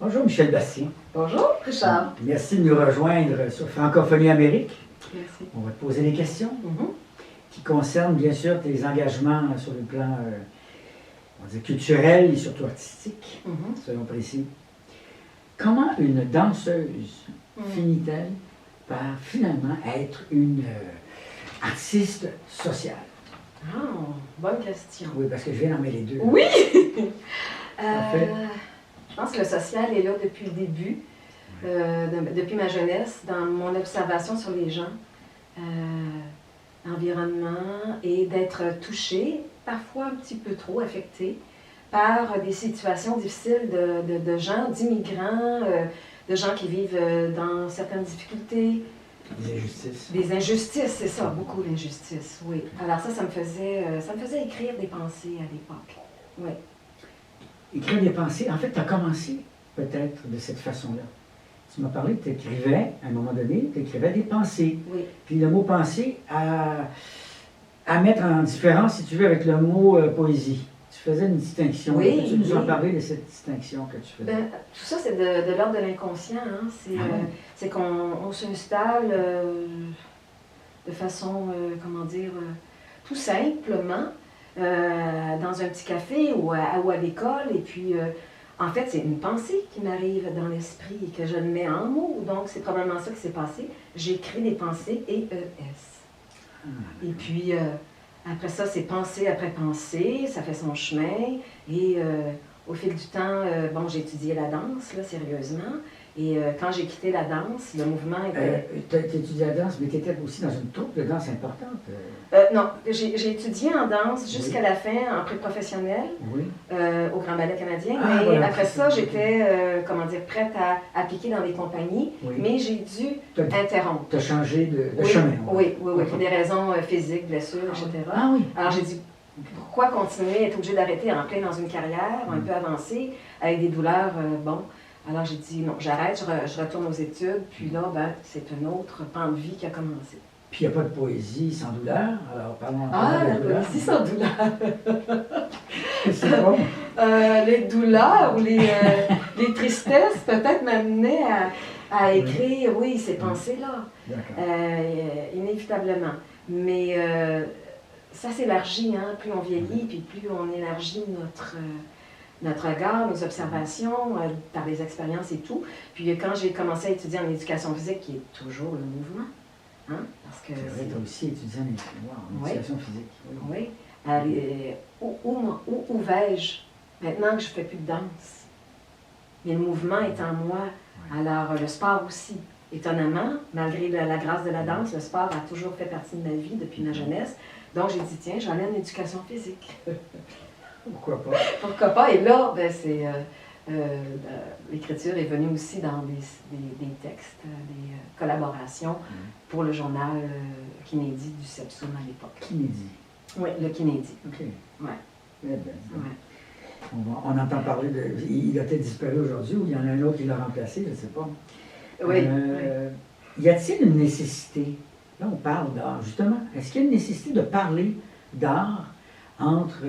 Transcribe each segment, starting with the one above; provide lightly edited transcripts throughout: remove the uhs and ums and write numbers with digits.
Bonjour Michel Bastien. Bonjour, Richard. Merci de nous rejoindre sur Francophonie Amérique. Merci. On va te poser des questions qui concernent bien sûr tes engagements sur le plan on va dire culturel et surtout artistique, soyons précis. Comment une danseuse finit-elle par finalement être une artiste sociale? Ah, bonne question. Oui, parce que je viens d'en mêler deux. Oui! Parfait. Je pense que le social est là depuis le début, depuis ma jeunesse, dans mon observation sur les gens, l'environnement, et d'être touchée, parfois un petit peu trop affectée, par des situations difficiles de gens, d'immigrants, de gens qui vivent dans certaines difficultés. Des injustices. Des injustices, c'est ça, beaucoup d'injustices, oui. Alors ça me faisait écrire des pensées à l'époque, oui. Écrire des pensées, en fait, tu as commencé peut-être de cette façon-là. Tu m'as parlé que tu écrivais, à un moment donné, tu écrivais des pensées. Oui. Puis le mot pensée à mettre en différence, si tu veux, avec le mot poésie. Tu faisais une distinction. Oui, Peux-tu nous en oui. parler de cette distinction que tu faisais? Ben, tout ça, c'est de l'ordre de l'inconscient. Hein? C'est qu'on s'installe de façon, comment dire, tout simplement dans un petit café ou à l'école. Et puis, en fait, c'est une pensée qui m'arrive dans l'esprit et que je le mets en mots. Donc, c'est probablement ça qui s'est passé. J'écris des pensées E-S. Et puis, après ça, c'est pensée après pensée. Ça fait son chemin. Et au fil du temps, bon, j'ai étudié la danse, là, sérieusement. Et quand j'ai quitté la danse, le mouvement était... Tu as étudié la danse, mais tu étais aussi dans une troupe de danse importante. Non, j'ai étudié en danse jusqu'à la fin, en pré-professionnel, au Grand Ballet canadien. Ah, mais voilà, après c'est ça, ça. j'étais, comment dire, prête à appliquer dans des compagnies. Oui. Mais j'ai dû interrompre. Tu as changé de Oui, chemin. oui, pour des raisons physiques, blessures, etc. Ah oui. Alors j'ai dit, pourquoi continuer, être obligé d'arrêter en plein dans une carrière un peu avancée, avec des douleurs, bon. Alors j'ai dit, non, j'arrête, je retourne aux études, puis là, ben, c'est un autre pan de vie qui a commencé. Puis il n'y a pas de poésie sans douleur. Alors parlons La de douleur. poésie sans douleur. C'est bon. Les douleurs ou les tristesses peut-être m'amenaient à écrire, oui, ces pensées-là. Inévitablement. Mais ça s'élargit, hein, plus on vieillit, puis plus on élargit notre regard, nos observations, par les expériences et tout. Puis quand j'ai commencé à étudier en éducation physique, qui est toujours le mouvement, hein, parce que... C'est vrai, tu as aussi étudié en éducation physique. Oui. Où vais-je maintenant que je ne fais plus de danse? Mais le mouvement est en moi. Alors, le sport aussi. Étonnamment, malgré la grâce de la danse, le sport a toujours fait partie de ma vie depuis ma jeunesse. Donc, j'ai dit, tiens, j'en ai en éducation physique. Pourquoi pas? Pourquoi pas? Et là, ben, l'écriture est venue aussi dans des textes, des collaborations pour le journal Kinédi du Sepsum à l'époque. Kinédi. Oui, le Kinédi. OK. Oui. Bien. On entend parler de... Il a peut-être disparu aujourd'hui ou il y en a un autre qui l'a remplacé, je ne sais pas. Oui. Y a-t-il une nécessité, là on parle d'art justement, est-ce qu'il y a une nécessité de parler d'art entre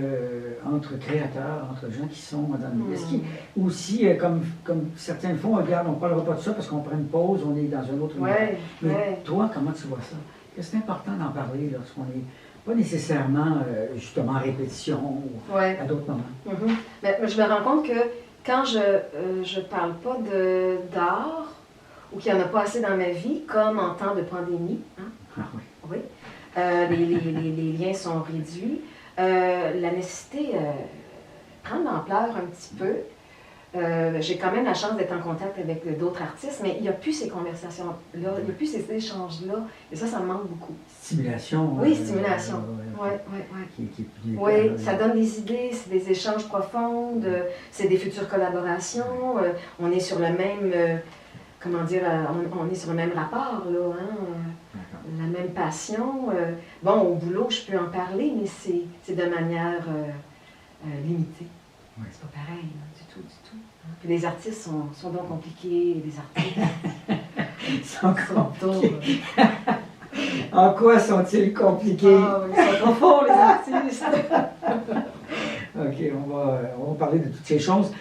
créateurs, entre gens qui sont dans le... Est-ce qu'il aussi, comme certains le font, regarde, on ne parlera pas de ça parce qu'on prend une pause, on est dans un autre moment. Mais toi, comment tu vois ça? Est-ce que c'est important d'en parler lorsqu'on n'est pas nécessairement justement en répétition ou à d'autres moments? Mais je me rends compte que quand je ne parle pas d'art ou qu'il n'y en a pas assez dans ma vie, comme en temps de pandémie, hein? Oui. Les liens sont réduits. La nécessité prend de l'ampleur un petit peu. J'ai quand même la chance d'être en contact avec d'autres artistes, mais il n'y a plus ces conversations-là, il n'y a plus ces échanges-là. Et ça me manque beaucoup. Stimulation. Oui, stimulation. Oui, ça donne des idées, c'est des échanges profonds, c'est des futures collaborations. On est sur le même, comment dire, on est sur le même rapport, là, hein, la même passion. Bon, au boulot, je peux en parler, mais c'est de manière limitée. C'est pas pareil, hein, du tout. Hein. Puis les artistes sont donc compliqués, les artistes sont compliqués. En quoi sont-ils compliqués? Ils sont profonds, les artistes. OK, on va parler de toutes ces choses.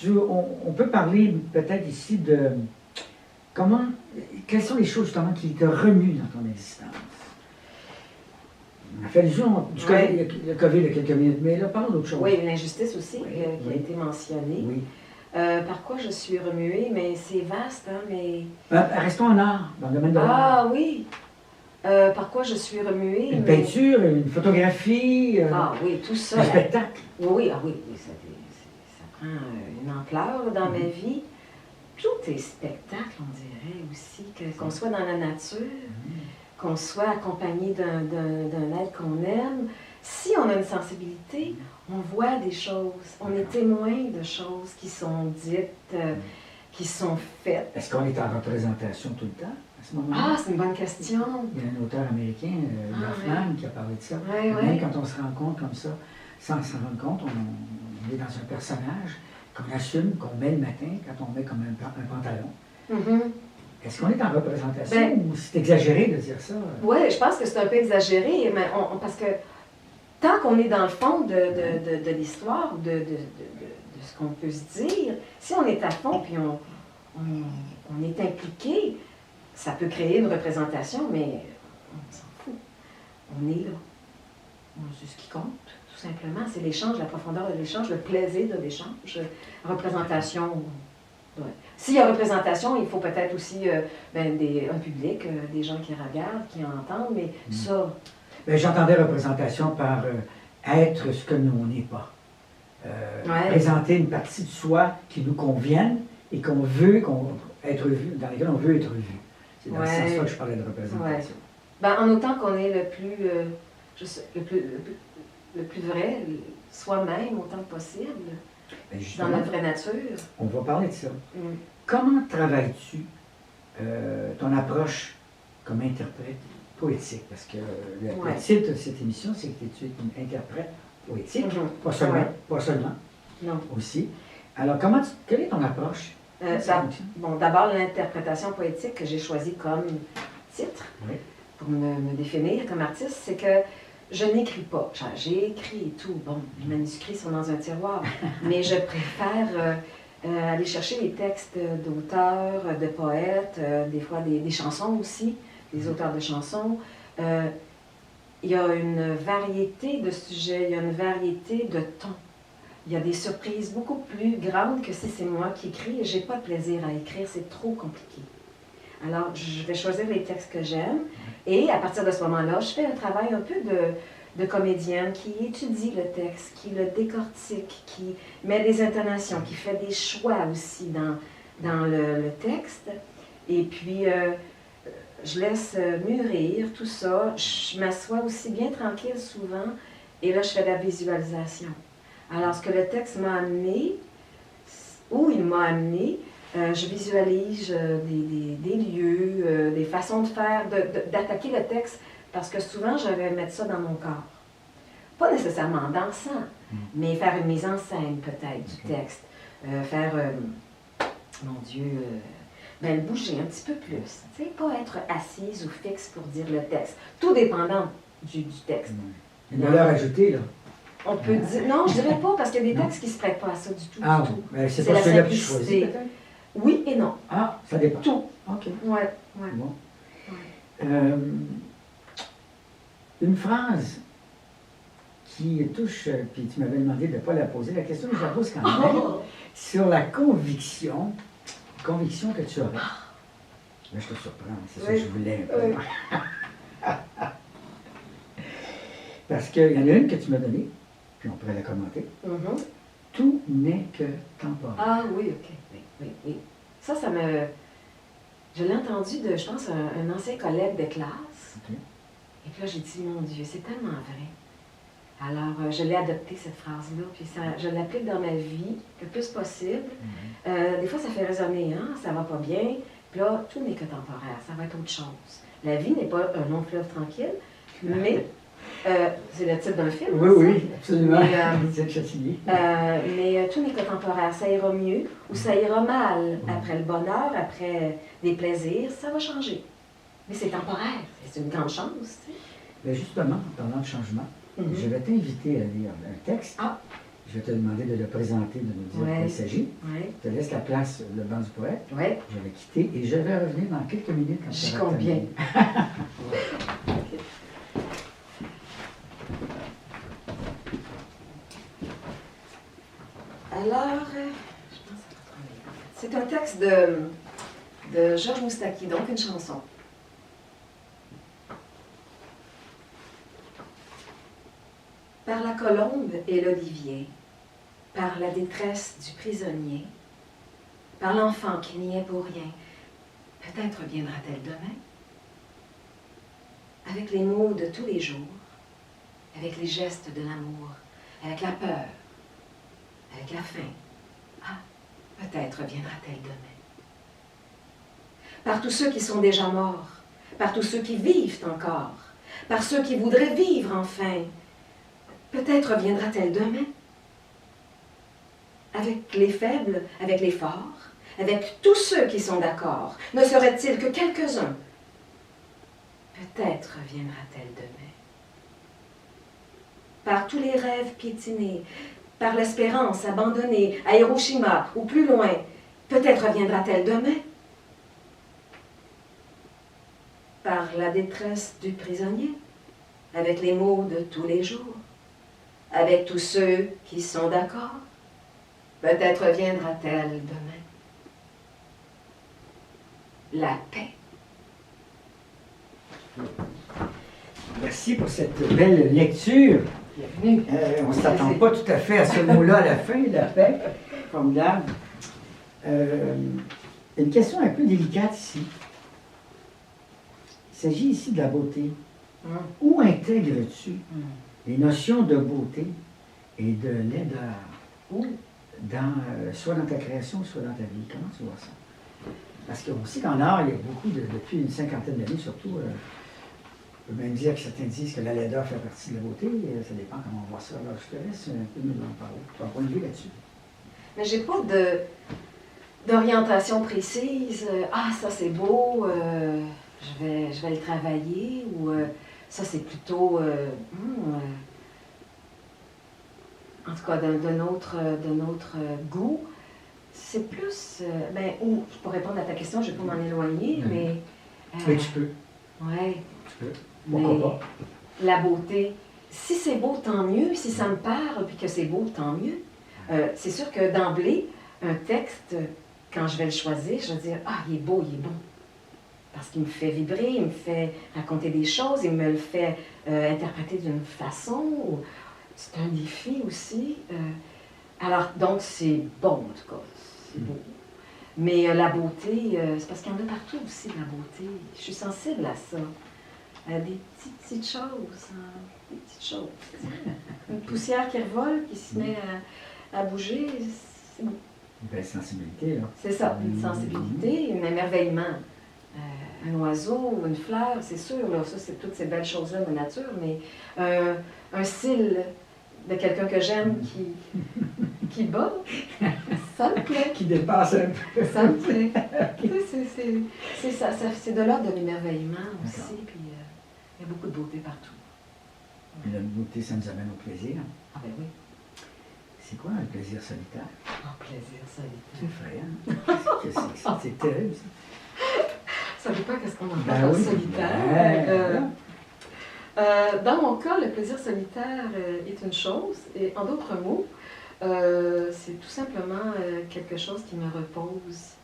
on peut parler peut-être ici de quelles sont les choses justement qui te remuent dans ton existence? On a fait allusion du COVID, le COVID il y a quelques minutes, mais là, parle d'autre chose. Oui, l'injustice aussi, qui a été mentionnée. Oui. Par quoi je suis remuée, mais c'est vaste, hein, mais... Restons en art, dans le domaine de l'art. Ah oui! Par quoi je suis remuée, Une peinture, une photographie, ah oui, tout ça. un spectacle. Oui, ah oui, ça prend une ampleur dans ma vie. Tous les spectacles, on dirait aussi, qu'on soit dans la nature, qu'on soit accompagné d'un être qu'on aime. Si on a une sensibilité, on voit des choses, on est témoin de choses qui sont dites, qui sont faites. Est-ce qu'on est en représentation tout le temps, à ce moment-là? Ah, c'est une bonne question. Il y a un auteur américain, Hoffman, qui a parlé de ça. Oui, Même oui. quand on se rend compte comme ça, sans s'en rendre compte, on est dans un personnage qu'on assume, qu'on met le matin quand on met comme un pantalon. Mm-hmm. Est-ce qu'on est en représentation ou c'est exagéré de dire ça? Oui, je pense que c'est un peu exagéré, mais parce que tant qu'on est dans le fond de l'histoire, de ce qu'on peut se dire, si on est à fond puis on est impliqué, ça peut créer une représentation, mais on s'en fout. On est là. C'est ce qui compte, tout simplement. C'est l'échange, la profondeur de l'échange, le plaisir de l'échange. Représentation. Ouais. S'il y a représentation, il faut peut-être aussi un public, des gens qui regardent, qui entendent, mais ça... Ben, j'entendais représentation par être ce que nous, on n'est pas. Présenter une partie de soi qui nous convienne et qu'on veut être vu, dans laquelle on veut être vu. C'est dans ce sens-là que je parlais de représentation. Ben, en autant qu'on est le plus vrai, soi-même autant que possible, dans la vraie nature. On va parler de ça. Comment travailles-tu ton approche comme interprète poétique? Parce que le titre de cette émission, c'est que tu es une interprète poétique, pas seulement, non. Aussi. Alors, quelle est ton approche? Bon, d'abord, l'interprétation poétique que j'ai choisie comme titre, pour me définir comme artiste, c'est que je n'écris pas. J'ai écrit et tout. Bon, les manuscrits sont dans un tiroir, mais je préfère aller chercher les textes d'auteurs, de poètes, des fois des chansons aussi, des auteurs de chansons. Il y a une variété de sujets, il y a une variété de tons. Il y a des surprises beaucoup plus grandes que si c'est moi qui écris et je n'ai pas de plaisir à écrire, c'est trop compliqué. Alors, je vais choisir les textes que j'aime et à partir de ce moment-là, je fais un travail un peu de comédienne qui étudie le texte, qui le décortique, qui met des intonations, qui fait des choix aussi dans le texte. Et puis, je laisse mûrir tout ça. Je m'assois aussi bien tranquille souvent et là, je fais de la visualisation. Alors, ce que le texte m'a amené, où il m'a amené, je visualise des lieux, des façons de faire, d'attaquer le texte, parce que souvent, je vais mettre ça dans mon corps. Pas nécessairement en dansant, mais faire une mise en scène, peut-être, du texte. Faire, mon Dieu, le bouger un petit peu plus. Tu sais, pas être assise ou fixe pour dire le texte. Tout dépendant du texte. Une valeur ajoutée, là. On peut dire... Non, je dirais pas, parce qu'il y a des textes qui ne se prêtent pas à ça du tout. Ah, du tout. Mais c'est pas celui-là que tu choisis, peut-être? Oui et non. Ah, ça dépend. Tout. OK. Ouais. Bon. Une phrase qui touche, puis tu m'avais demandé de ne pas la poser, la question que je la pose quand même, sur la conviction que tu aurais. Là, je te surprends, c'est ça que je voulais un peu. Parce qu'il y en a une que tu m'as donnée, puis on pourrait la commenter. Tout n'est que temporaire. Ah oui, OK. Oui. Ça me... Je l'ai entendu de, je pense, un ancien collègue de classe. Okay. Et puis là, j'ai dit, mon Dieu, c'est tellement vrai. Alors, je l'ai adoptée, cette phrase-là, puis je l'applique dans ma vie le plus possible. Des fois, ça fait résonner, hein, ça va pas bien. Puis là, tout n'est que temporaire, ça va être autre chose. La vie n'est pas un long fleuve tranquille, mais... c'est le titre d'un film. Oui, absolument. Mais tout n'est que temporaire. Ça ira mieux ou ça ira mal. Après le bonheur, après des plaisirs, ça va changer. Mais c'est temporaire. C'est une grande chance. Tu sais. Bien justement, en parlant de changement, je vais t'inviter à lire un texte. Je vais te demander de le présenter, de nous dire de quoi il s'agit. Ouais. Je te laisse la place, le banc du poète. Ouais. Je vais quitter et je vais revenir dans quelques minutes quand J'y ça va compte bien. terminer. Alors, je pense que ça va travailler. C'est un texte de Georges Moustaki, donc une chanson. Par la colombe et l'olivier, par la détresse du prisonnier, par l'enfant qui n'y est pour rien, peut-être viendra-t-elle demain? Avec les mots de tous les jours, avec les gestes de l'amour, avec la peur, avec la faim. Ah, peut-être viendra-t-elle demain. Par tous ceux qui sont déjà morts, par tous ceux qui vivent encore, par ceux qui voudraient vivre enfin, peut-être viendra-t-elle demain. Avec les faibles, avec les forts, avec tous ceux qui sont d'accord, ne serait-il que quelques-uns? Peut-être viendra-t-elle demain. Par tous les rêves piétinés, par l'espérance abandonnée à Hiroshima ou plus loin, peut-être viendra-t-elle demain. Par la détresse du prisonnier, avec les mots de tous les jours, avec tous ceux qui sont d'accord, peut-être viendra-t-elle demain. La paix. Merci pour cette belle lecture. Bienvenue. On ne s'attend pas tout à fait à ce mot-là à la fin, la paix. Formidable. Une question un peu délicate ici. Il s'agit ici de la beauté. Où intègres-tu les notions de beauté et de laideur? Où? Soit dans ta création, soit dans ta vie. Comment tu vois ça? Parce qu'on sait qu'en art, il y a beaucoup, depuis une cinquantaine d'années surtout, on peut même dire que certains disent que la laideur fait partie de la beauté. Ça dépend comment on voit ça. Alors, je te laisse un peu nous en parler. Tu as un point de vue là-dessus. Mais j'ai pas d'orientation précise. Ah, ça c'est beau, je vais le travailler, ou ça c'est plutôt, en tout cas, d'un autre goût. C'est plus, ou pour répondre à ta question, je ne vais pas m'en éloigner, mais... Oui, tu peux. Oui. Tu peux. Pourquoi pas? La beauté, si c'est beau, tant mieux. Si ça me parle, puis que c'est beau, tant mieux. C'est sûr que d'emblée, un texte, quand je vais le choisir, je vais dire, ah, il est beau, il est bon. Parce qu'il me fait vibrer, il me fait raconter des choses, il me le fait interpréter d'une façon. C'est un défi aussi. Alors, donc, c'est bon, en tout cas. C'est beau. Mais la beauté, c'est parce qu'il y en a partout aussi, la beauté. Je suis sensible à ça. À des petites choses. Hein, des petites choses. Une poussière qui revole, qui se met à bouger, c'est beau. Une belle sensibilité, là. C'est ça, une sensibilité, un émerveillement. Un oiseau ou une fleur, c'est sûr, là, ça, c'est toutes ces belles choses-là de nature, mais un cil de quelqu'un que j'aime qui bat, ça me plaît. Qui dépasse un peu. Ça me plaît. C'est ça, c'est de l'ordre de l'émerveillement aussi, puis il y a beaucoup de beauté partout. Et la beauté, ça nous amène au plaisir. Ah ben oui. C'est quoi un plaisir solitaire? Un plaisir solitaire. C'est vrai, hein? Qu'est-ce que c'est que ça? C'est terrible, ça. Ça dépend qu'est-ce qu'on entend Ben par oui, solitaire. Dans mon cas, le plaisir solitaire est une chose, et en d'autres mots, c'est tout simplement quelque chose qui me repose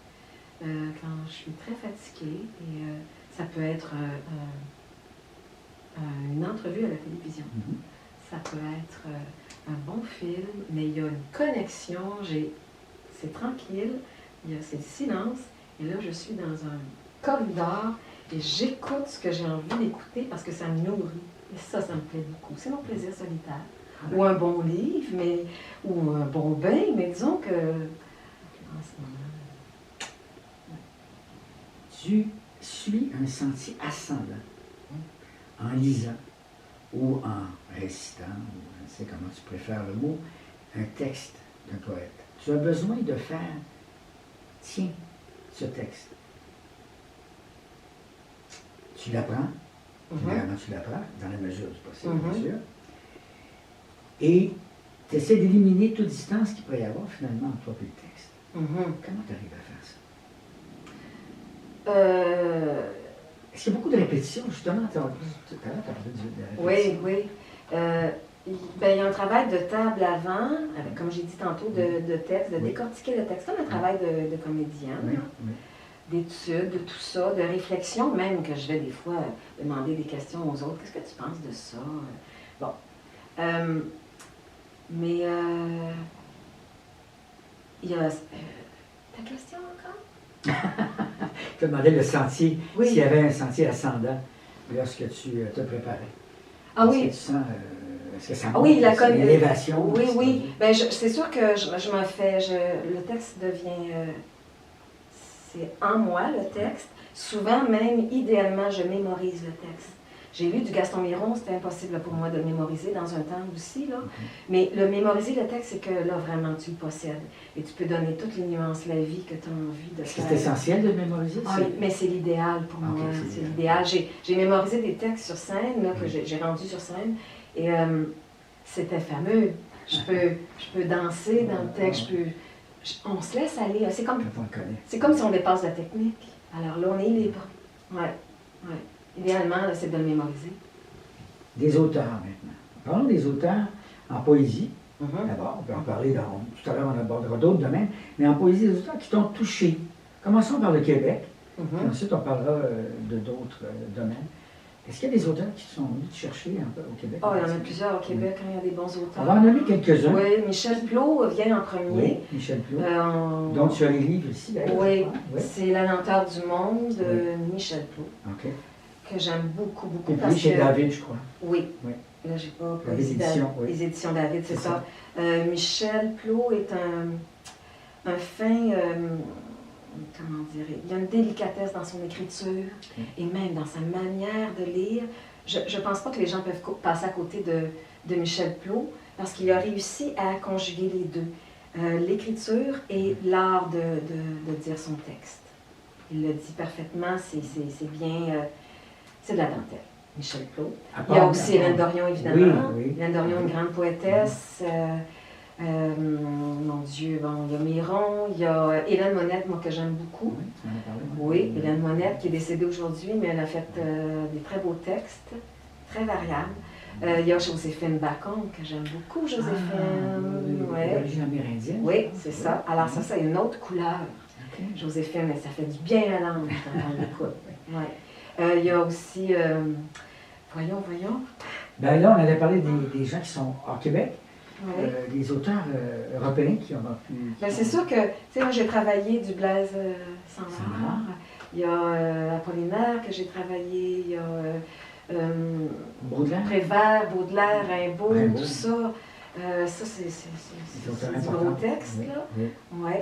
quand je suis très fatiguée. Et ça peut être une entrevue à la télévision. Ça peut être un bon film, mais il y a une connexion, c'est tranquille, c'est le silence, et là je suis dans un corridor et j'écoute ce que j'ai envie d'écouter parce que ça me nourrit. Et ça me plaît beaucoup. C'est mon plaisir solitaire. Ou un bon livre, ou un bon bain, mais disons que en ce moment... Tu suis un sentier ascendant en lisant ou en récitant, ou je ne sais comment tu préfères le mot, un texte d'un poète. Tu as besoin de faire, tiens, ce texte. Tu l'apprends, généralement tu l'apprends, dans la mesure du possible, bien sûr. Et tu essaies d'éliminer toute distance qu'il pourrait y avoir finalement entre toi et le texte. Mhm. Comment tu arrives à faire ça? Est-ce qu'il y a beaucoup de répétitions, justement? Tout à l'heure, tu as parlé de répétition. Oui, oui. Ben, il y a un travail de table avant, avec, comme j'ai dit tantôt, de texte, de décortiquer le texte. C'est un travail de comédien, Oui, là, oui. d'étude, de tout ça, de réflexion, même que je vais des fois demander des questions aux autres. Qu'est-ce que tu penses de ça? Bon. Mais il y a... ta question encore? Tu as demandé le sentier, Oui. s'il y avait un sentier ascendant lorsque tu te préparais. Ah Est-ce oui. que tu sens, est-ce que ça monte, Oui, l'élévation? Oui, oui. Ben, c'est sûr que je me fais... le texte devient... c'est en moi, le texte. Souvent, même, idéalement, je mémorise le texte. J'ai lu du Gaston Miron, c'était impossible pour moi de le mémoriser dans un temps aussi, là. Mais le mémoriser le texte, c'est que là, vraiment, tu le possèdes. Et tu peux donner toutes les nuances de la vie que tu as envie de faire. C'est essentiel de le mémoriser? Ah, mais c'est l'idéal pour moi. C'est l'idéal. J'ai mémorisé des textes sur scène, là, que j'ai rendus sur scène. Et c'était fameux. Je peux danser dans le texte, on se laisse aller. C'est comme si on dépasse la technique. Alors là, on est libre. Ouais. Idéalement, c'est de le mémoriser. Des auteurs maintenant. Parlons des auteurs en poésie. Mm-hmm. D'abord, on peut en parler tout à l'heure, on abordera d'autres domaines, mais en poésie, des auteurs qui t'ont touché. Commençons par le Québec, puis ensuite on parlera de d'autres domaines. Est-ce qu'il y a des auteurs qui sont venus te chercher un peu au Québec? Oh, il y en a plusieurs au Québec, il y a des bons auteurs. On va en nommer quelques-uns. Oui, Michel Plot vient en premier. Oui, Michel Plot. Donc tu as les livres ici, d'ailleurs. Oui, c'est La lenteur du monde de Michel Plot. OK. Que j'aime beaucoup, beaucoup. Et puis chez David, je crois. Oui. Oui. Là, j'ai pas les éditions, les éditions David, c'est ça. Michel Plot est un fin, comment dire, il y a une délicatesse dans son écriture et même dans sa manière de lire. Je ne pense pas que les gens peuvent passer à côté de Michel Plot parce qu'il a réussi à conjuguer les deux, l'écriture et l'art de dire son texte. Il le dit parfaitement, c'est bien, c'est de la dentelle. Michel Plot. Il y a aussi Hélène Dorion, évidemment. Oui. Hélène Dorion, une grande poétesse. Mon Dieu, bon, il y a Miron, il y a Hélène Monette, moi, que j'aime beaucoup. Oui, tu m'en as parlé. Oui, Hélène Monette, qui est décédée aujourd'hui, mais elle a fait des très beaux textes, très variables. Il y a Joséphine Bacon, que j'aime beaucoup, Joséphine. D'origine amérindienne. Oui, c'est ça. Alors ça a une autre couleur. Joséphine, ça fait du bien à l'âme quand on l'écoute. Il y a aussi... voyons. Ben là, on avait parlé des gens qui sont au Québec, des auteurs européens qui ont pu... Ben, c'est sûr que, tu sais, moi j'ai travaillé du Blaise Cenard. Il y a Apollinaire que j'ai travaillé, il y a Prévert, Baudelaire, Rimbaud, tout ça. Ça, c'est du gros texte, là. Oui.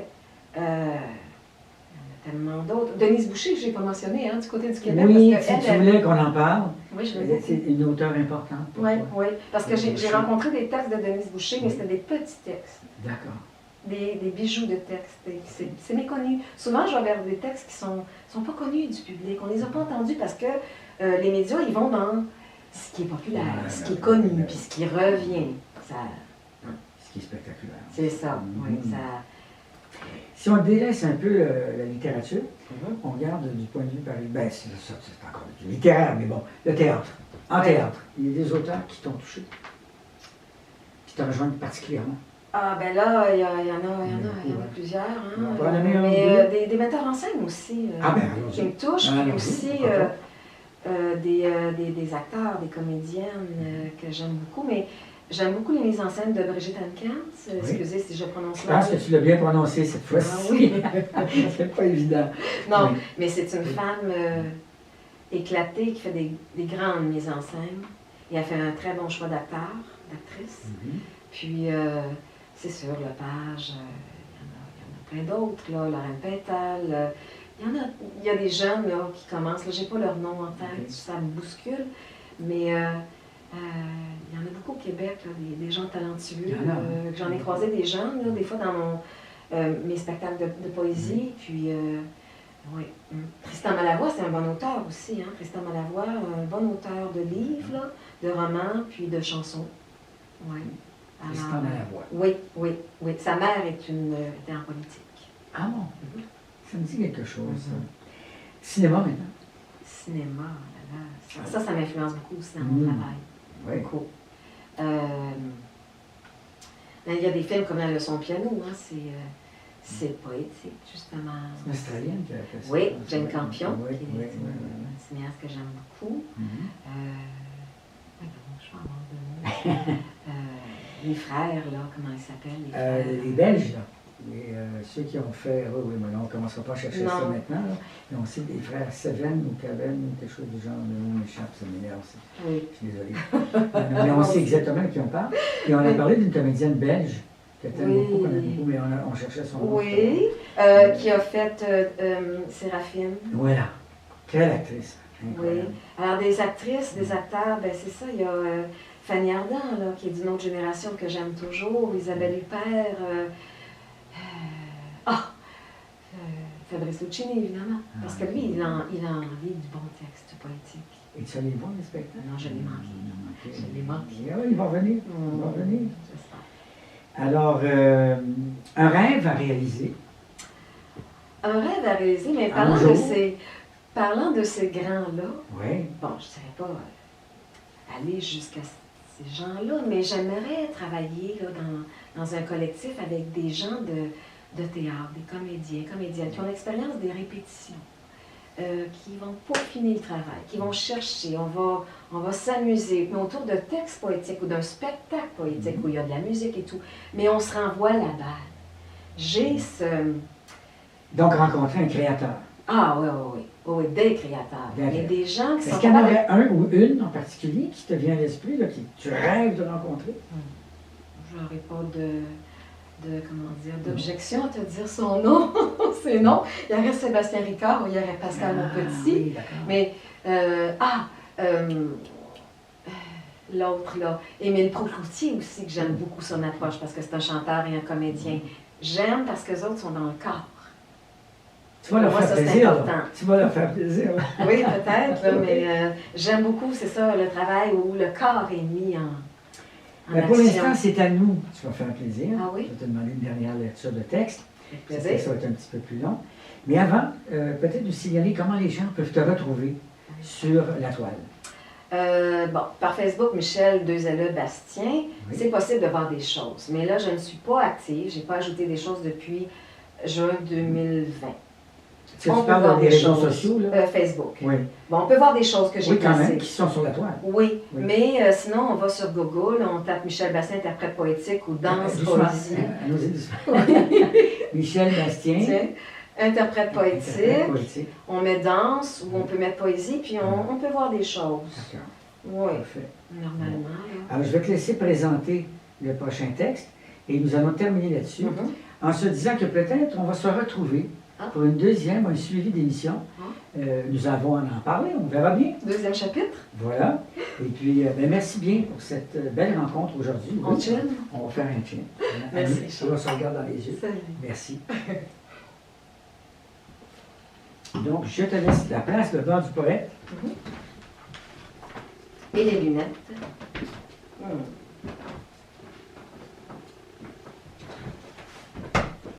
Il y en a tellement d'autres. Denise Boucher, que je n'ai pas mentionné, du côté du Québec. Oui, parce que tu voulais qu'on en parle. Oui, je veux C'est une auteure importante. Oui, parce que j'ai rencontré des textes de Denise Boucher, mais c'était des petits textes. D'accord. Des bijoux de textes. C'est méconnu. Souvent, je vais vers des textes qui ne sont pas connus du public. On ne les a pas entendus parce que les médias, ils vont dans ce qui est populaire, ce qui est connu, puis ce qui revient. Ça, ce qui est spectaculaire. C'est ça, oui. Ça... Si on délaisse un peu la littérature, on regarde du point de vue par ben, c'est encore du littéraire, mais bon, le théâtre. En théâtre, il y a des auteurs qui t'ont touché, qui t'ont rejoint particulièrement. Ah, ben là, il y en a plusieurs. On peut en nommer un mais des metteurs en scène aussi qui me touchent, puis aussi des acteurs, des comédiennes que j'aime beaucoup. Mais j'aime beaucoup les mises en scène de Brigitte Henkens. Excusez si je prononce mal. Je pense que tu l'as bien prononcé cette fois-ci. Oui. C'est pas évident. Non, mais c'est une femme éclatée qui fait des grandes mises en scène. Et elle fait un très bon choix d'actrice. Puis, c'est sûr, Lepage, il y en a plein d'autres, Lorraine Pintal. Il y a des jeunes qui commencent. Je n'ai pas leur nom en tête, ça me bouscule. Mais... il y en a beaucoup au Québec, des gens talentueux. J'en ai croisé des jeunes, des fois dans mes spectacles de poésie. Puis, Tristan Malavoie, c'est un bon auteur aussi. Tristan Malavoie, un bon auteur de livres, de romans, puis de chansons. Oui. C'est en la voix. Oui, oui, oui. Sa mère était en politique. Ah bon? Ça me dit quelque chose, ça. Cinéma maintenant? Cinéma, là, là. Ça m'influence beaucoup aussi dans mon travail. Oui. Beaucoup. Il y a des films comme La leçon de piano, hein, c'est poétique, justement. C'est une Australienne qui a fait ça. Oui, Jane Campion, Oui, qui oui, est une cinéaste que j'aime beaucoup. Je vais avoir de mots. Les frères, là, comment ils s'appellent? Les Belges, là. Ceux qui ont fait, oui, mais on ne commencera pas à chercher ça maintenant. Là. Ils ont aussi des frères Seven ou Caven ou quelque chose du genre, le nom m'échappe, ça m'énerve aussi. Oui. Je suis désolée. Mais on sait exactement de qui on parle. Et on a parlé d'une comédienne belge que tu aimes beaucoup, qu'on aime beaucoup, mais on cherchait son nom. Oui, qui a fait Séraphine. Voilà. Quelle actrice. Incroyable. Oui. Alors, des actrices, des acteurs, ben c'est ça, il y a Fanny Ardant, là, qui est d'une autre génération que j'aime toujours, Isabelle Huppert. Fabrice Luchini, évidemment. Parce que lui, il a envie du bon texte poétique. Et tu allais voir les spectacles? Non, je l'ai manqué. Je l'ai manqué. Ah, il va revenir. Il va revenir. Alors, un rêve à réaliser. Un rêve à réaliser, mais parlant de ces grands-là, oui. Bon, je ne dirais pas aller jusqu'à ces gens-là, mais j'aimerais travailler là, dans un collectif avec des gens de théâtre, des comédiennes qui ont l'expérience des répétitions, qui vont peaufiner le travail, qui vont chercher, on va s'amuser, mais autour de textes poétiques ou d'un spectacle poétique où il y a de la musique et tout, mais on se renvoie la balle. J'ai ce... Donc, rencontrer un créateur. Ah oui, des créateurs. Mais des gens qui sont... Est-ce qu'il y en aurait un ou une en particulier qui te vient à l'esprit, que tu rêves de rencontrer? Je n'aurais pas d'objection à te dire son nom. C'est non. Il y aurait Sébastien Ricard ou il y aurait Pascal Monpetit. Oui, mais, l'autre là, Émile Proucloutier aussi, que j'aime beaucoup son approche parce que c'est un chanteur et un comédien. J'aime parce que les autres sont dans le corps. Tu vas leur faire plaisir. Tu vas leur faire plaisir. Oui, peut-être, mais j'aime beaucoup, c'est ça, le travail où le corps est mis en pour l'instant, c'est à nous. Tu vas faire plaisir. Ah oui? Je vais te demander une dernière lecture de texte. Avec plaisir. Ça va être un petit peu plus long. Mais avant, peut-être nous signaler comment les gens peuvent te retrouver sur la toile. Par Facebook, Michel Bastien, oui. C'est possible de voir des choses. Mais là, je ne suis pas active. Je n'ai pas ajouté des choses depuis juin 2020. Tu parles des réseaux sociaux, là? Facebook. Oui. Bon, on peut voir des choses que j'ai quand même, qui sont sur la toile. Oui, mais sinon, on va sur Google, on tape Michel Bastien, interprète poétique ou danse poésie. Michel Bastien. Tiens, interprète poétique. On met danse ou on peut mettre poésie, puis on peut voir des choses. D'accord. Oui, parfait. Normalement. Alors, je vais te laisser présenter le prochain texte et nous allons terminer là-dessus en se disant que peut-être on va se retrouver pour une deuxième, un suivi d'émission. Nous avons à en parler, on verra bien. Deuxième chapitre. Voilà. Et puis, merci bien pour cette belle rencontre aujourd'hui. On chin. On va faire un chin. Merci. On se regarde dans les yeux. Salut. Merci. Donc, je te laisse la place, le bord du poète. Et les lunettes.